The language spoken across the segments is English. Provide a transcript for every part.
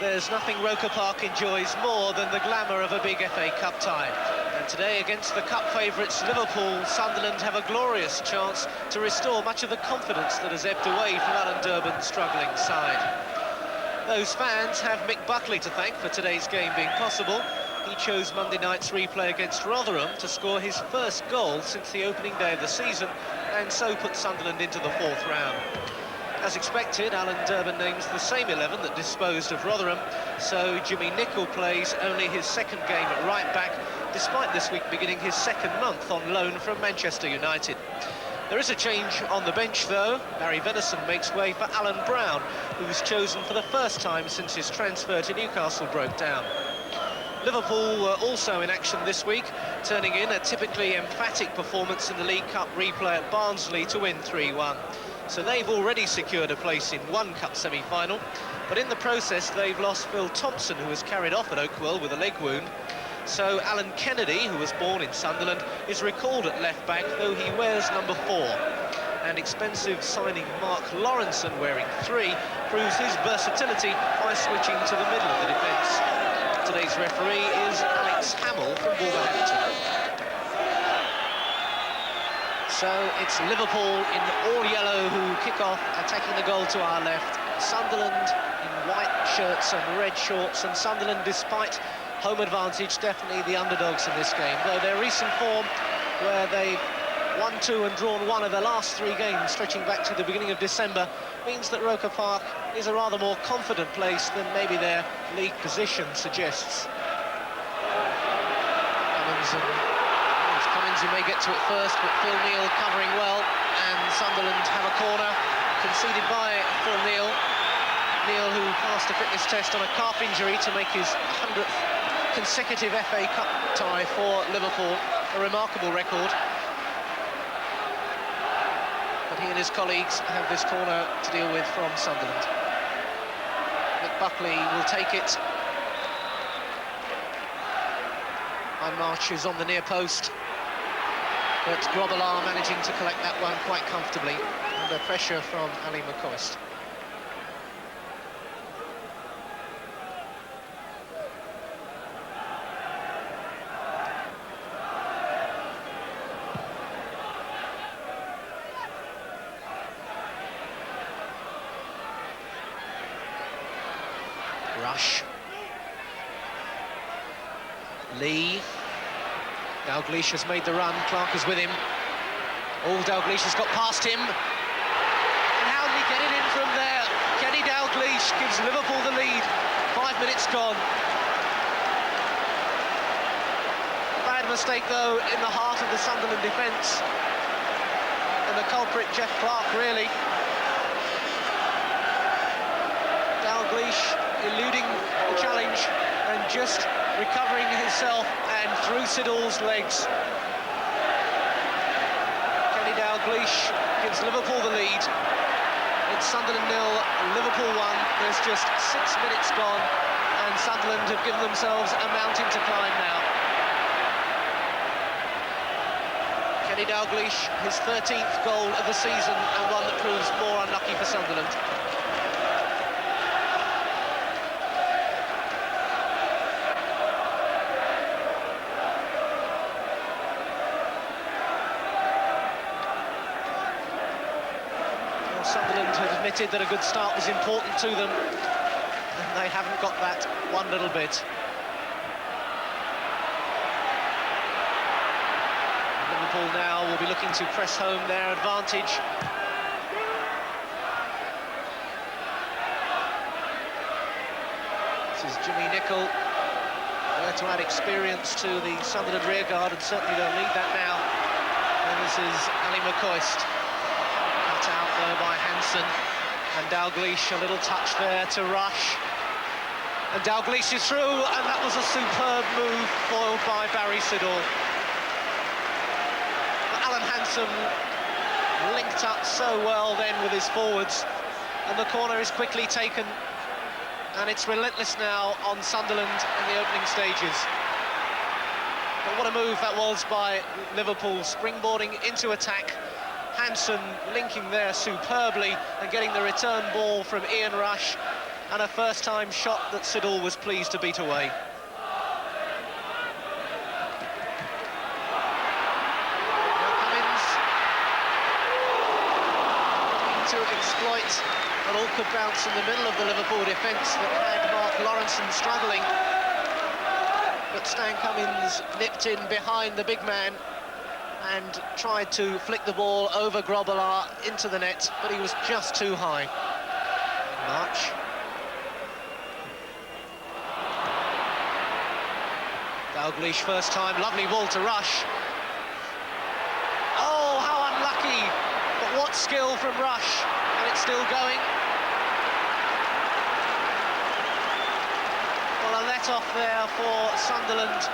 There's nothing Roker Park enjoys more than the glamour of a big FA Cup tie. And today, against the Cup favourites Liverpool, Sunderland have a glorious chance to restore much of the confidence that has ebbed away from Alan Durban's struggling side. Those fans have Mick Buckley to thank for today's game being possible. He chose Monday night's replay against Rotherham to score his first goal since the opening day of the season, and so put Sunderland into the fourth round. As expected, Alan Durban names the same 11 that disposed of Rotherham, so Jimmy Nicholl plays only his second game at right-back, despite this week beginning his second month on loan from Manchester United. There is a change on the bench, though. Barry Venison makes way for Alan Brown, who was chosen for the first time since his transfer to Newcastle broke down. Liverpool were also in action this week, turning in a typically emphatic performance in the League Cup replay at Barnsley to win 3-1. So they've already secured a place in one cup semi-final, but in the process they've lost Phil Thompson, who was carried off at Oakwell with a leg wound. So Alan Kennedy, who was born in Sunderland, is recalled at left-back, though he wears number 4. And expensive signing Mark Lawrenson, wearing 3, proves his versatility by switching to the middle of the defence. Today's referee is Alex Hamill from Wolverhampton. So it's Liverpool in all yellow who kick off, attacking the goal to our left. Sunderland in white shirts and red shorts, and Sunderland, despite home advantage, definitely the underdogs in this game. Though their recent form, where they've won 2 and drawn 1 of their last 3 games, stretching back to the beginning of December, means that Roker Park is a rather more confident place than maybe their league position suggests. Cummins, who may get to it first, but Phil Neal covering well, and Sunderland have a corner conceded by Phil Neal. Neal, who passed a fitness test on a calf injury to make his 100th consecutive FA Cup tie for Liverpool, a remarkable record. But he and his colleagues have this corner to deal with from Sunderland. Mick Buckley will take it. March is on the near post, but Grobbelaar managing to collect that one quite comfortably under pressure from Ali McCoist. Rush. Lee. Dalglish has made the run, Clark is with him. Oh, Dalglish has got past him. And how did he get it in from there? Kenny Dalglish gives Liverpool the lead. 5 minutes gone. Bad mistake, though, in the heart of the Sunderland defence. And the culprit, Jeff Clark, really. Dalglish eluding the challenge and just recovering himself and through Siddall's legs. Kenny Dalglish gives Liverpool the lead. It's Sunderland 0, Liverpool 1. There's just 6 minutes gone, and Sunderland have given themselves a mountain to climb now. Kenny Dalglish, his 13th goal of the season, and one that proves more unlucky for Sunderland. Sunderland have admitted that a good start was important to them, and they haven't got that one little bit. Liverpool now will be looking to press home their advantage. This is Jimmy Nicholl, there to add experience to the Sunderland rearguard, and certainly they'll need that now. And this is Ali McCoist. Out there by Hansen, and Dalglish, a little touch there to Rush, and Dalglish is through, and that was a superb move foiled by Barry Siddall. Alan Hansen linked up so well then with his forwards, and the corner is quickly taken, and it's relentless now on Sunderland in the opening stages. But what a move that was by Liverpool, springboarding into attack. Hansen linking there superbly and getting the return ball from Ian Rush, and a first-time shot that Siddle was pleased to beat away. To exploit an awkward bounce in the middle of the Liverpool defence that had Mark Lawrenson struggling. But Stan Cummins nipped in behind the big man and tried to flick the ball over Grobbelaar into the net, but he was just too high. March. Dalglish first time, lovely ball to Rush. Oh, how unlucky! But what skill from Rush, and it's still going. Well, a let-off there for Sunderland.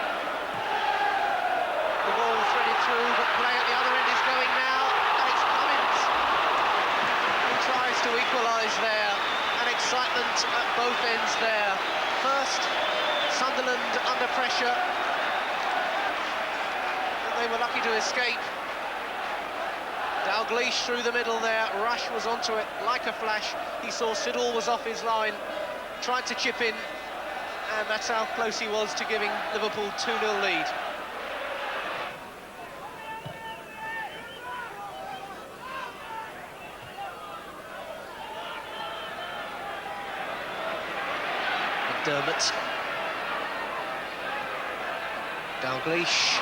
The ball threaded through, but play at the other end is going now, and it's Cummins who tries to equalise there, and excitement at both ends there. First, Sunderland under pressure, and they were lucky to escape. Dalglish through the middle there, Rush was onto it like a flash. He saw Siddle was off his line, tried to chip in, and that's how close he was to giving Liverpool 2-0 lead. McDermott. Dalglish,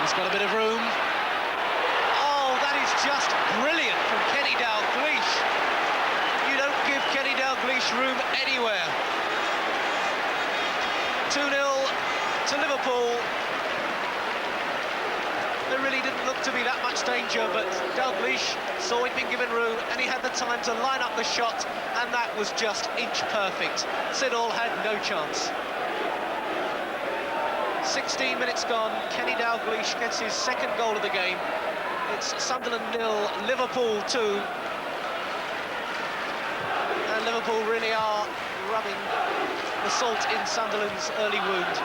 he's got a bit of room. Just brilliant from Kenny Dalglish. You don't give Kenny Dalglish room anywhere. 2-0 to Liverpool. There really didn't look to be that much danger, but Dalglish saw he'd been given room and he had the time to line up the shot, and that was just inch perfect. Siddle had no chance. 16 minutes gone, Kenny Dalglish gets his second goal of the game. It's Sunderland 0, Liverpool 2. And Liverpool really are rubbing the salt in Sunderland's early wound.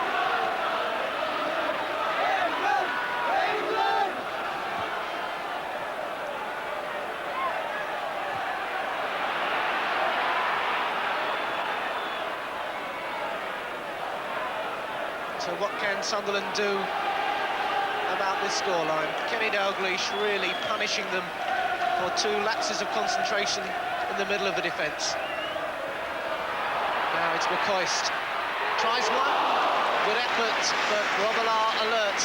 So what can Sunderland do about this scoreline? Kenny Dalglish really punishing them for two lapses of concentration in the middle of the defence. Now it's McCoist. Tries one, good effort, but Grobbelaar alert.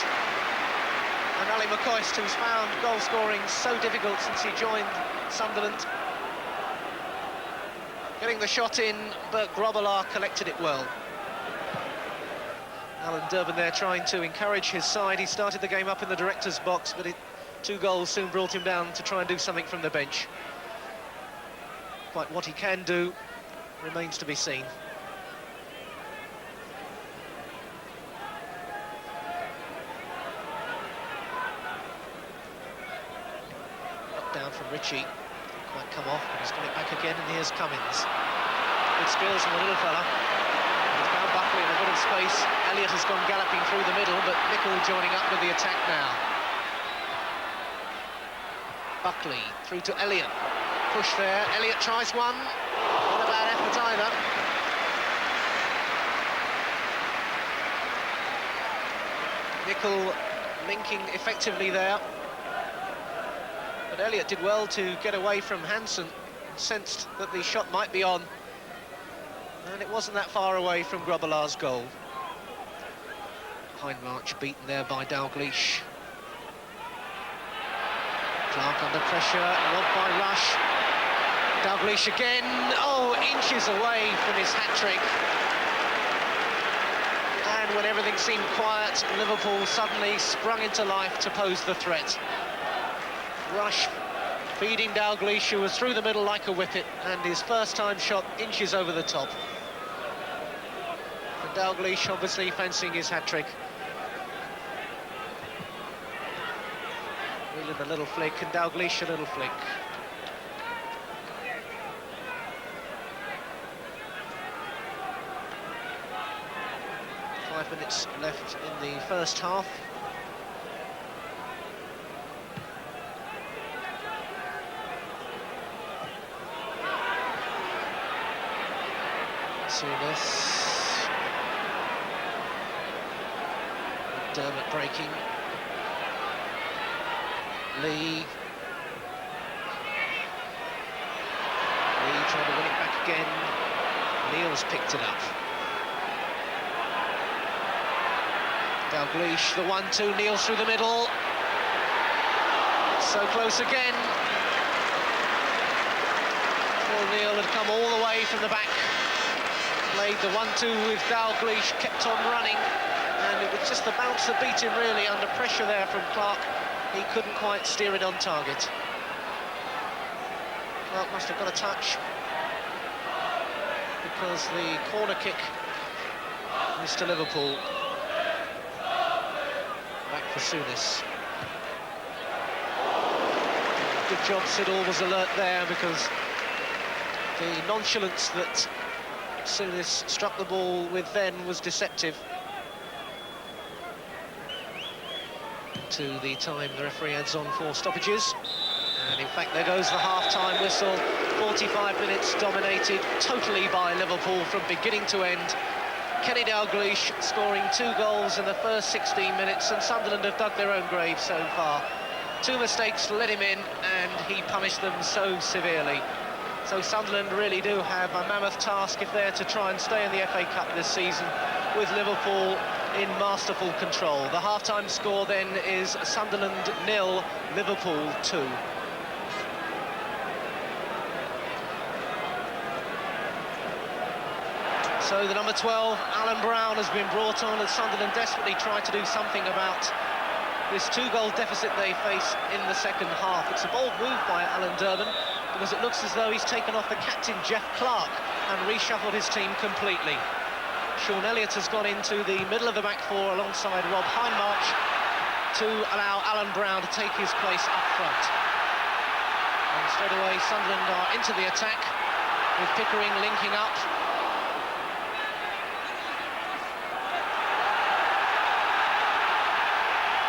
And Ali McCoist, who's found goal scoring so difficult since he joined Sunderland. Getting the shot in, but Grobbelaar collected it well. Alan Durban there trying to encourage his side. He started the game up in the director's box, but two goals soon brought him down to try and do something from the bench. Quite what he can do remains to be seen. Knocked down from Ritchie. Didn't quite come off, but he's got it back again, and here's Cummins. Good skills from the little fella. Buckley in a bit of space. Elliott has gone galloping through the middle, but Nicol joining up with the attack now. Buckley through to Elliott. Push there. Elliott tries one. Not a bad effort either. Nicol linking effectively there. But Elliott did well to get away from Hansen. Sensed that the shot might be on. And it wasn't that far away from Grobbelaar's goal. Hindmarch beaten there by Dalglish. Clark under pressure, robbed by Rush. Dalglish again, oh, inches away from his hat-trick. And when everything seemed quiet, Liverpool suddenly sprung into life to pose the threat. Rush feeding Dalglish, who was through the middle like a whippet, and his first-time shot inches over the top. And Dalglish obviously fancying his hat-trick. Wheeling a little flick, and Dalglish a little flick. Five minutes left in the first half. Souness. Dermot breaking. Lee trying to win it back again. Neil's picked it up. Dalglish, the 1-2, Neil's through the middle. So close again. Well, Neil had come all the way from the back. Played the 1-2 with Dalglish, kept on running. And it was just the bounce that beat him, really, under pressure there from Clark. He couldn't quite steer it on target. Clark must have got a touch, because the corner kick is to Liverpool. Back for Souness. Good job, Siddle was alert there, because the nonchalance that Souness struck the ball with then was deceptive. To the time the referee adds on 4 stoppages. And in fact, there goes the half-time whistle. 45 minutes dominated totally by Liverpool from beginning to end. Kenny Dalglish scoring 2 goals in the first 16 minutes, and Sunderland have dug their own grave so far. 2 mistakes let him in, and he punished them so severely. So Sunderland really do have a mammoth task if they're to try and stay in the FA Cup this season, with Liverpool in masterful control. The half-time score then is Sunderland 0, Liverpool 2. So the number 12, Alan Brown, has been brought on as Sunderland desperately try to do something about this 2-goal deficit they face in the second half. It's a bold move by Alan Durban, because it looks as though he's taken off the captain, Jeff Clark, and reshuffled his team completely. Sean Elliott has gone into the middle of the back 4 alongside Rob Hindmarch to allow Alan Brown to take his place up front. And straight away, Sunderland are into the attack, with Pickering linking up.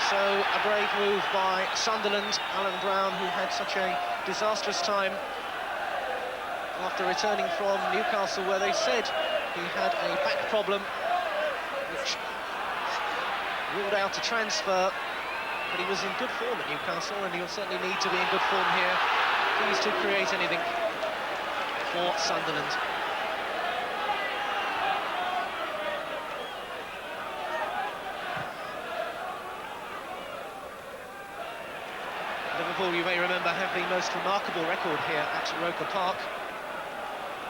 So a brave move by Sunderland. Alan Brown, who had such a disastrous time after returning from Newcastle, where they said he had a back problem which ruled out a transfer, but he was in good form at Newcastle, and he'll certainly need to be in good form here if he's to create anything for Sunderland. Liverpool, you may remember, have the most remarkable record here at Roker Park.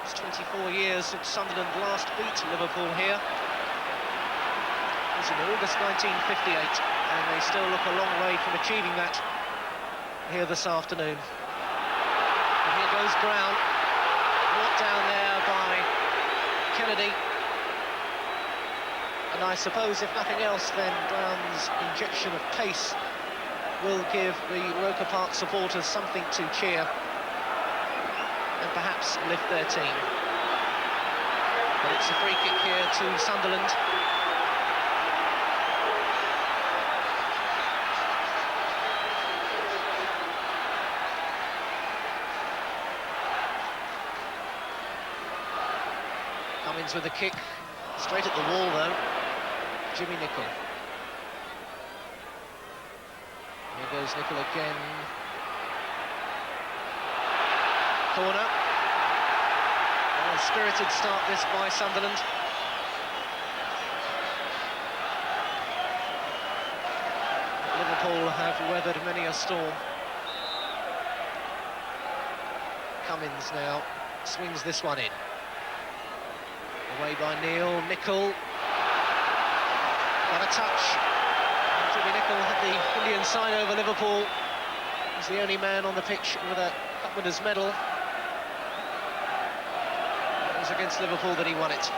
It's 24 years since Sunderland last beat Liverpool here. It was in August 1958, and they still look a long way from achieving that here this afternoon. And here goes Brown, brought down there by Kennedy. And I suppose, if nothing else, then Brown's injection of pace will give the Roker Park supporters something to cheer and perhaps lift their team. But it's a free kick here to Sunderland. Cummins with a kick, straight at the wall though. Jimmy Nicholl. Here goes Nicholl again. Corner. A spirited start this by Sunderland. Liverpool have weathered many a storm. Cummins now swings this one in. Away by Neil. Nicholl. Got a touch. Jimmy Nicholl had the Indian sign over Liverpool. He's the only man on the pitch with a cup winner's medal. It was against Liverpool that he won it.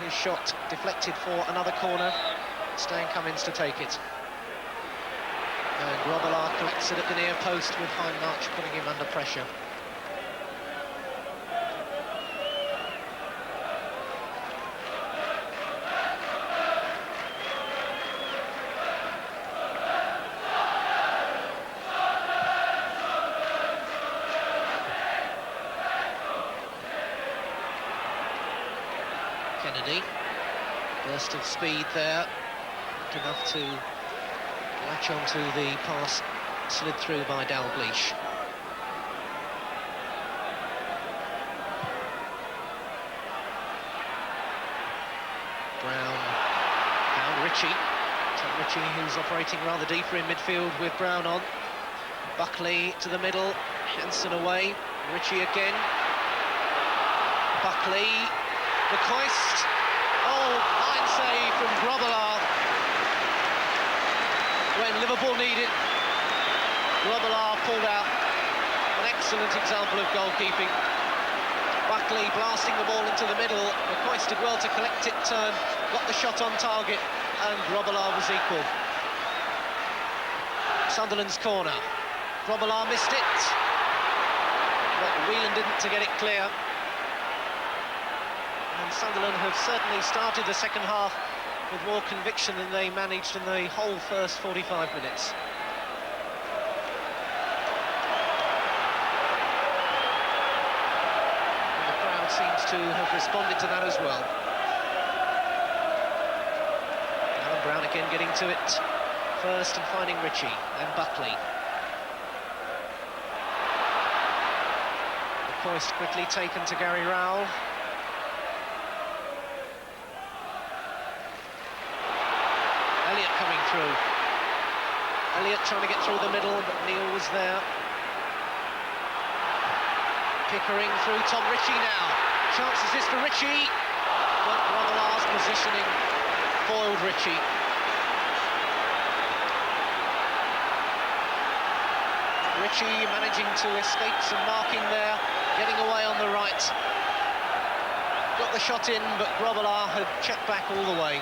His shot deflected for another corner. Stan Cummins to take it. And Grobbelaar collects it at the near post with Hindmarch putting him under pressure. Kennedy. Burst of speed there. Not enough to latch onto the pass slid through by Dalglish. Brown found Ritchie. Tom Ritchie, who's operating rather deeper in midfield with Brown on. Buckley to the middle, Hansen away, Ritchie again. Buckley, the Coist. Oh, fine save from Grobbelaar. When Liverpool needed, Grobbelaar pulled out an excellent example of goalkeeping. Buckley blasting the ball into the middle. The Coist did well to collect it, turn, got the shot on target, and Grobbelaar was equal. Sunderland's corner. Grobbelaar missed it, but Whelan didn't to get it clear. And Sunderland have certainly started the second half with more conviction than they managed in the whole first 45 minutes. And the crowd seems to have responded to that as well. Alan Brown again getting to it first and finding Ritchie and Buckley. The Coist quickly taken to Gary Rowell. Elliott coming through. Elliott trying to get through the middle, but Neal was there. Pickering through Tom Ritchie now. Chances this for Ritchie, but Grobbelaar's positioning foiled Ritchie. Ritchie managing to escape some marking there, getting away on the right. Got the shot in, but Grobbelaar had checked back all the way.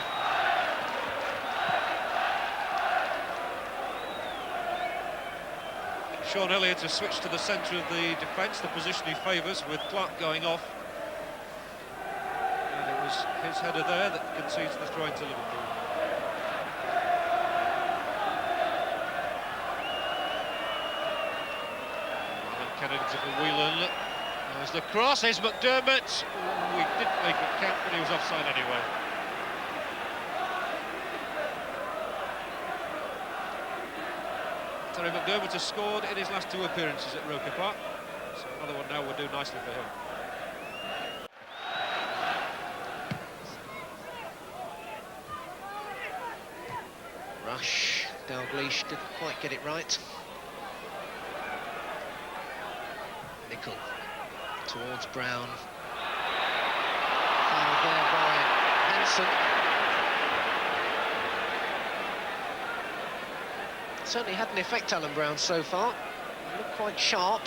Sean Elliott has switched to the centre of the defence, the position he favours, with Clark going off. And it was his header there that concedes the throw into Liverpool. And Kennedy to Whelan. There's the cross, here's McDermott. Ooh, he didn't make it count, but he was offside anyway. Terry McDermott has scored in his last two appearances at Roker Park, so another one now will do nicely for him. Rush, Dalglish didn't quite get it right. Nickel towards Brown. Fouled there by Hansen. Certainly had an effect, Alan Brown, so far. He looked quite sharp.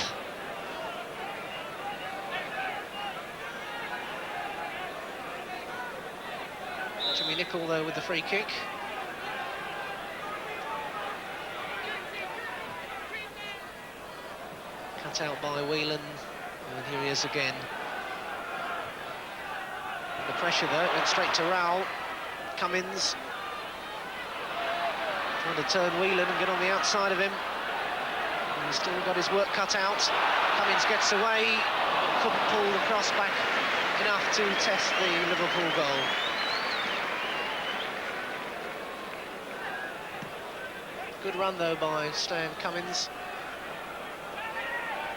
Jimmy Nicol, though, with the free kick. Cut out by Whelan, and here he is again. The pressure, though, it went straight to Rowell. Cummins trying to turn Whelan and get on the outside of him. And he's still got his work cut out. Cummins gets away, couldn't pull the cross back enough to test the Liverpool goal. Good run, though, by Stan Cummins.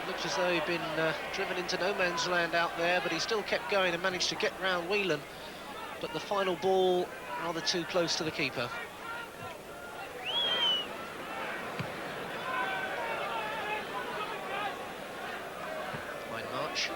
Looked as though he'd been driven into no man's land out there, but he still kept going and managed to get round Whelan. But the final ball rather too close to the keeper. March.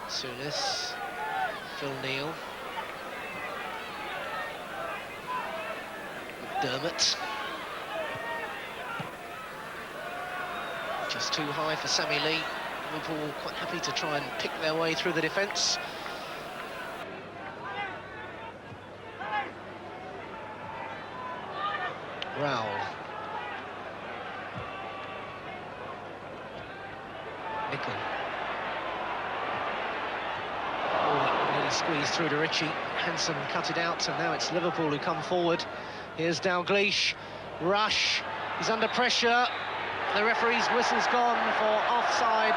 Souness, Phil Neal, McDermott. Just too high for Sammy Lee. Liverpool quite happy to try and pick their way through the defence. Rowell. Nickel. Oh, that nearly squeezed through to Ritchie. Hansen cut it out, and now it's Liverpool who come forward. Here's Dalglish. Rush. He's under pressure. The referee's whistle's gone for offside.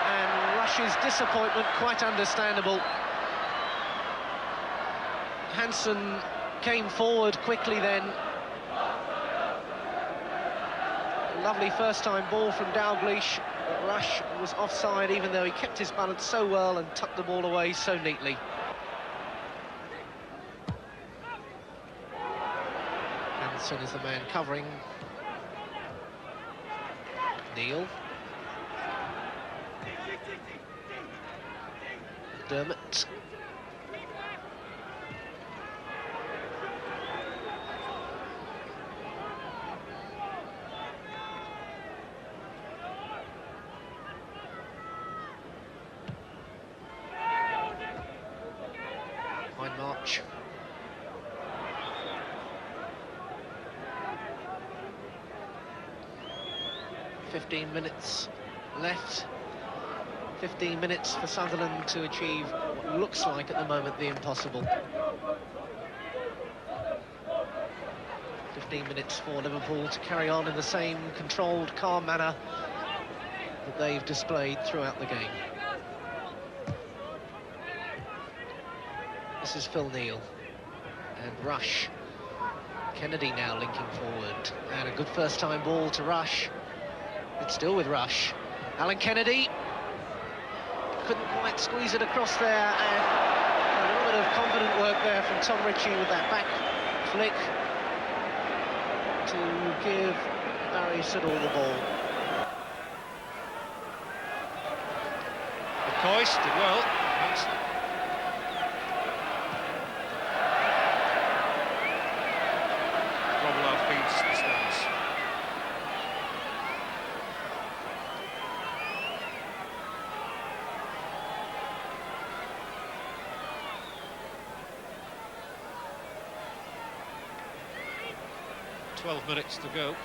And Rush's disappointment, quite understandable. Hansen came forward quickly then. Lovely first-time ball from Dalglish, but Rush was offside, even though he kept his balance so well and tucked the ball away so neatly. Hansen is the man covering. Neil. Dermot. Fine march. "15 minutes left. 15 minutes for Sunderland to achieve what looks like at the moment the impossible. 15 minutes for Liverpool to carry on in the same controlled, calm manner that they've displayed throughout the game. This is Phil Neal and Rush. Kennedy now linking forward, and a good first-time ball to Rush. It's still with Rush. Alan Kennedy couldn't quite squeeze it across there, and a little bit of confident work there from Tom Ritchie with that back flick to give Barry Siddle the ball. McCoist did well. Robillard feeds the stands. "12 minutes to go.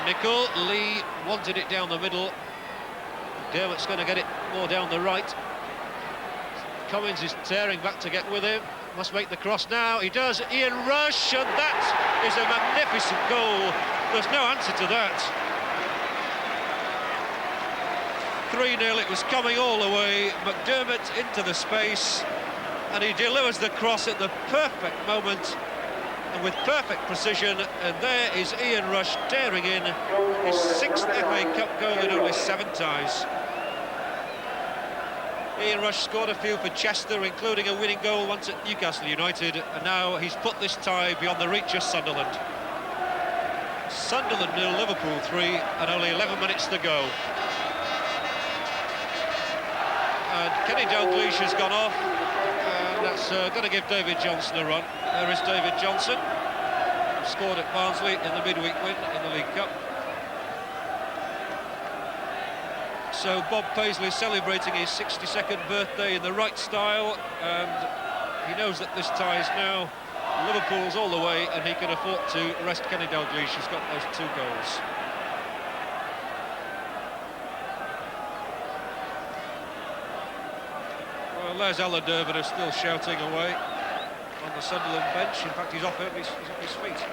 Nickel. Lee wanted it down the middle. Dermot's going to get it more down the right. Cummins is tearing back to get with him. Must make the cross now. He does. Ian Rush, and that is a magnificent goal. There's no answer to that. 3-0. It was coming all the way. McDermott into the space, and he delivers the cross at the perfect moment and with perfect precision, and there is Ian Rush daring in his 6th FA Cup goal in only 7 ties. Ian Rush scored a few for Chester, including a winning goal once at Newcastle United, and now he's put this tie beyond the reach of Sunderland. Sunderland 0, Liverpool 3, and only 11 minutes to go. And Kenny Dalglish has gone off, and that's going to give David Johnson a run. There is David Johnson, who scored at Barnsley in the midweek win in the League Cup. So Bob Paisley celebrating his 62nd birthday in the right style, and he knows that this tie is now Liverpool's all the way, and he can afford to rest Kenny Dalglish, who's got those 2 goals. Well, there's Alan Dermot, who's still shouting away on the Sunderland bench. In fact, he's off his feet.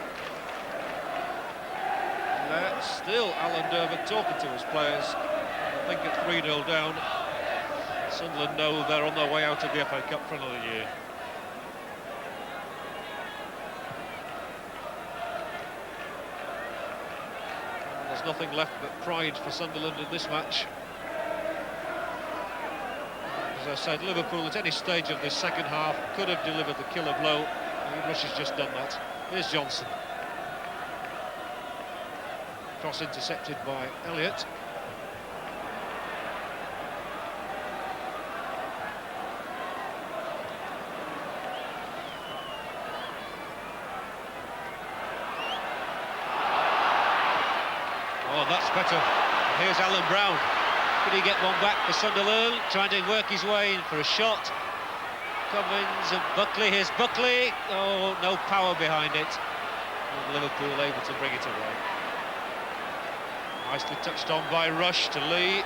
And there, still Alan Dermot talking to his players. I think at 3-0 down, Sunderland know they're on their way out of the FA Cup for another year. There's nothing left but pride for Sunderland in this match. As I said, Liverpool at any stage of this second half could have delivered the killer blow. Rush has just done that. Here's Johnson. Cross intercepted by Elliott. Oh, that's better. Here's Alan Brown. Could he get one back for Sunderland? Trying to work his way in for a shot. Cummins and Buckley. Here's Buckley. Oh, no power behind it. And Liverpool able to bring it away. Nicely touched on by Rush to Lee.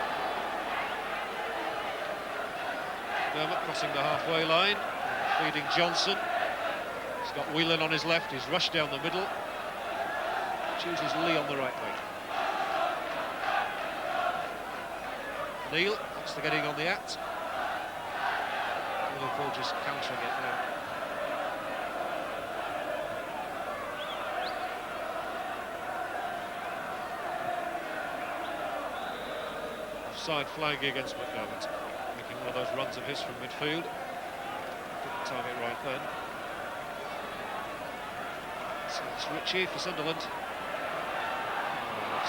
Dermot crossing the halfway line, feeding Johnson. He's got Whelan on his left. He's rushed down the middle. Chooses Lee on the right wing. Neil wants to get in on the act. Liverpool just countering it now. Offside flag against McDermott, making one of those runs of his from midfield. Didn't time it right then. So it's Ritchie for Sunderland.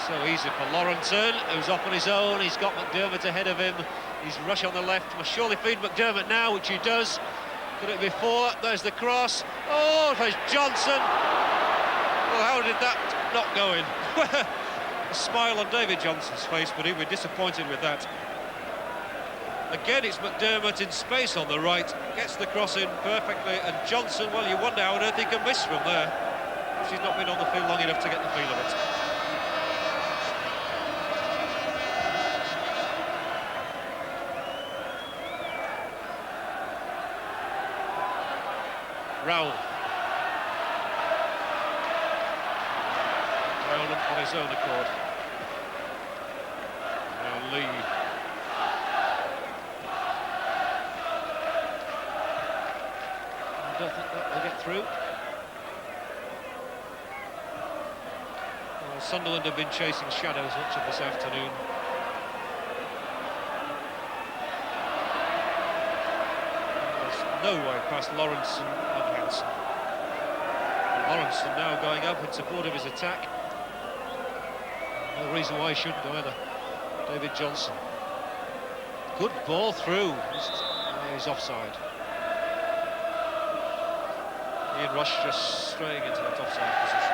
So easy for Lawrenson, who's off on his own. He's got McDermott ahead of him. He's Rush on the left. Must surely feed McDermott now, which he does. Could it be four? There's the cross. Oh, there's Johnson. Well, how did that not go in? A smile on David Johnson's face, but he'd be disappointed with that. Again, it's McDermott in space on the right. Gets the cross in perfectly, and Johnson, well, you wonder how on earth he can miss from there. He's not been on the field long enough to get the feel of it. Rowell. Rowell on his own accord. Now Lee. I don't think that will get through. Well, Sunderland have been chasing shadows much of this afternoon. No way past Lawrence and Hansen. Lawrence now going up in support of his attack. No reason why he shouldn't either. David Johnson. Good ball through. He's offside. Ian Rush just straying into that offside position.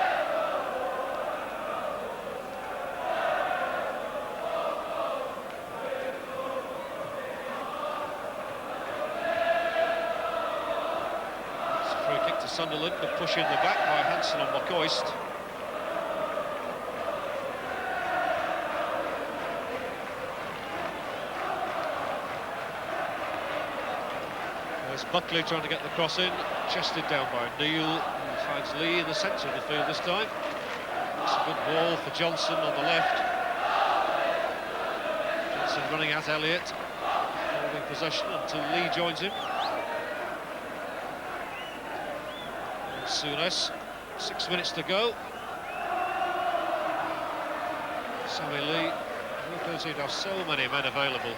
Sunderland, the push in the back by Hansen on McCoist. There's Buckley trying to get the cross in, chested down by Neil, who finds Lee in the centre of the field this time. It's a good ball for Johnson on the left. Johnson running at Elliott, holding possession until Lee joins him. Souness, 6 minutes to go. Sammy Lee, Liverpool seem to have so many men available.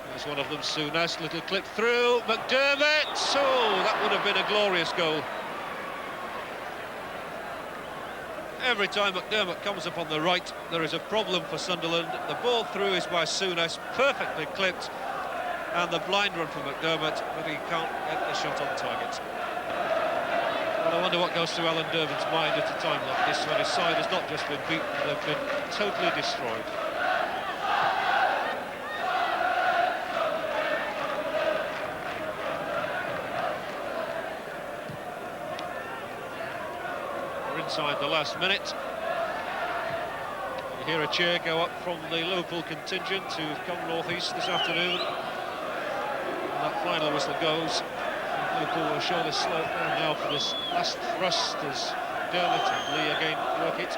There's one of them, Souness, little clip through, McDermott! So that would have been a glorious goal. Every time McDermott comes up on the right, there is a problem for Sunderland. The ball through is by Souness, perfectly clipped, and the blind run from McDermott, but he can't get the shot on target. I wonder what goes through Alan Dervin's mind at a time like this, when his side has not just been beaten, they've been totally destroyed. We're inside the last minute. You hear a cheer go up from the Liverpool contingent who've come north-east this afternoon. And that final whistle goes. Liverpool will show the slope down now for this last thrust as Dermot and Lee again work it.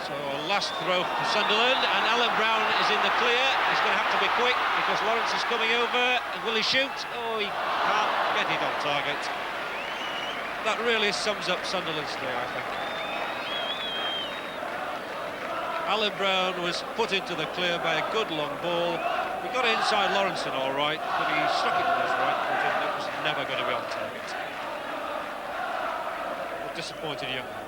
So a last throw for Sunderland, and Alan Brown is in the clear. He's going to have to be quick because Lawrence is coming over. And will he shoot? Oh, he can't get it on target. That really sums up Sunderland's day, I think. Alan Brown was put into the clear by a good long ball. He got inside Lawrenson all right, but he struck it with his right foot and it was never going to be on target. A disappointed young man.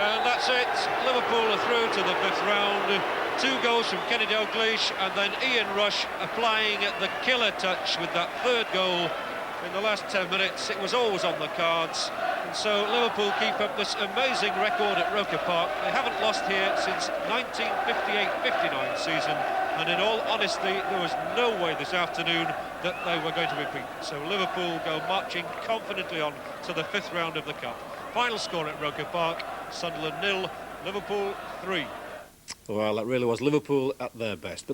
And that's it. Liverpool are through to the 5th round. 2 goals from Kenny Dalglish, and then Ian Rush applying the killer touch with that 3rd goal in the last 10 minutes. It was always on the cards, and so Liverpool keep up this amazing record at Roker Park. They haven't lost here since 1958-59 season, and in all honesty, there was no way this afternoon that they were going to be beaten. So Liverpool go marching confidently on to the 5th round of the Cup. Final score at Roker Park, Sunderland 0, Liverpool 3. Well, that really was Liverpool at their best.